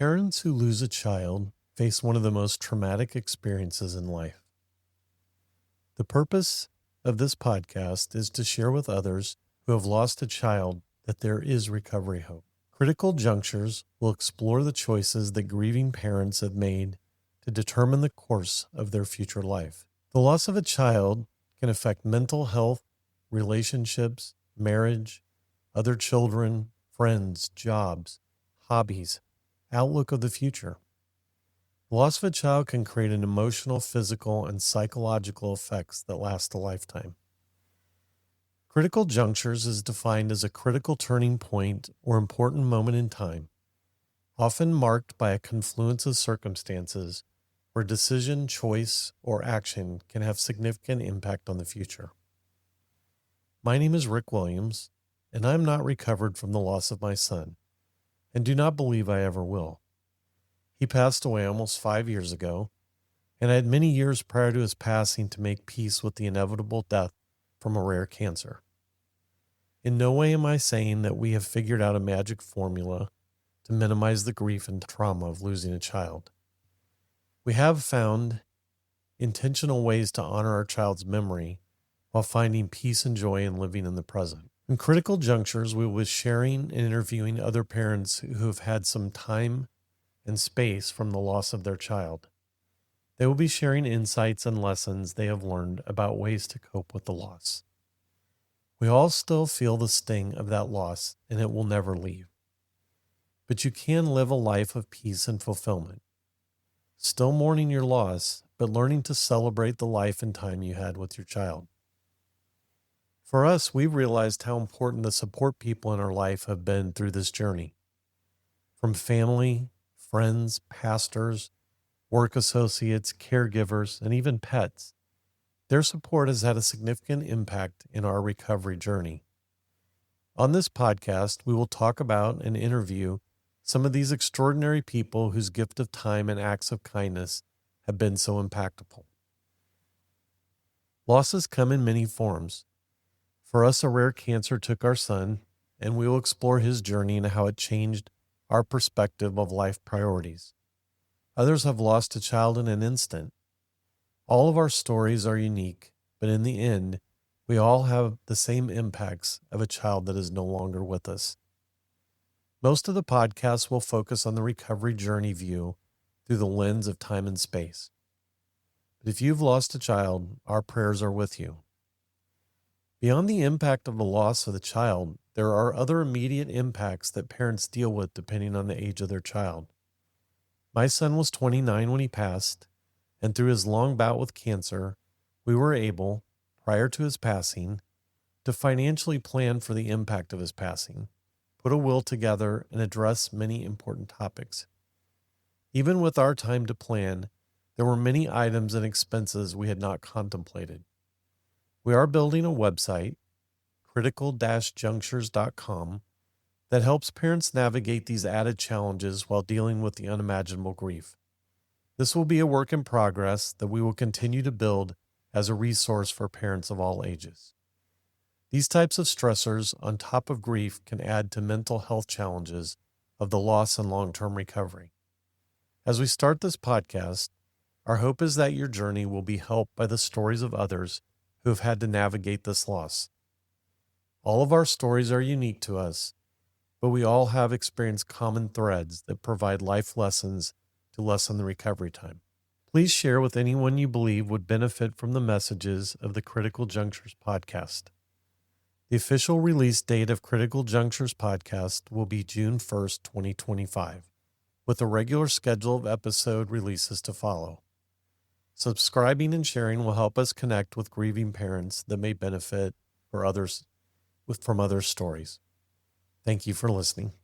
Parents who lose a child face one of the most traumatic experiences in life. The purpose of this podcast is to share with others who have lost a child that there is recovery hope. Critical Junctures will explore the choices that grieving parents have made to determine the course of their future life. The loss of a child can affect mental health, relationships, marriage, other children, friends, jobs, hobbies, outlook of the future. The loss of a child can create an emotional, physical, and psychological effects that last a lifetime. Critical junctures is defined as a critical turning point or important moment in time, often marked by a confluence of circumstances where decision, choice, or action can have significant impact on the future. My name is Rick Williams, and I am not recovered from the loss of my son, and do not believe I ever will. He passed away almost 5 years ago, and I had many years prior to his passing to make peace with the inevitable death from a rare cancer. In no way am I saying that we have figured out a magic formula to minimize the grief and trauma of losing a child. We have found intentional ways to honor our child's memory while finding peace and joy in living in the present. In Critical Junctures, we will be sharing and interviewing other parents who have had some time and space from the loss of their child. They will be sharing insights and lessons they have learned about ways to cope with the loss. We all still feel the sting of that loss, and it will never leave. But you can live a life of peace and fulfillment, still mourning your loss, but learning to celebrate the life and time you had with your child. For us, we've realized how important the support people in our life have been through this journey. From family, friends, pastors, work associates, caregivers, and even pets. Their support has had a significant impact in our recovery journey. On this podcast, we will talk about and interview some of these extraordinary people whose gift of time and acts of kindness have been so impactful. Losses come in many forms. For us, a rare cancer took our son, and we will explore his journey and how it changed our perspective of life priorities. Others have lost a child in an instant. All of our stories are unique, but in the end, we all have the same impacts of a child that is no longer with us. Most of the podcast will focus on the recovery journey view through the lens of time and space. But if you've lost a child, our prayers are with you. Beyond the impact of the loss of the child, there are other immediate impacts that parents deal with depending on the age of their child. My son was 29 when he passed, and through his long bout with cancer, we were able, prior to his passing, to financially plan for the impact of his passing, put a will together, and address many important topics. Even with our time to plan, there were many items and expenses we had not contemplated. We are building a website, critical-junctures.com, that helps parents navigate these added challenges while dealing with the unimaginable grief. This will be a work in progress that we will continue to build as a resource for parents of all ages. These types of stressors on top of grief can add to mental health challenges of the loss and long-term recovery. As we start this podcast, our hope is that your journey will be helped by the stories of others who have had to navigate this loss. All of our stories are unique to us, but we all have experienced common threads that provide life lessons to lessen the recovery time. Please share with anyone you believe would benefit from the messages of the Critical Junctures podcast. The official release date of Critical Junctures podcast will be June 1st, 2025, with a regular schedule of episode releases to follow. Subscribing and sharing will help us connect with grieving parents that may benefit from others' stories. Thank you for listening.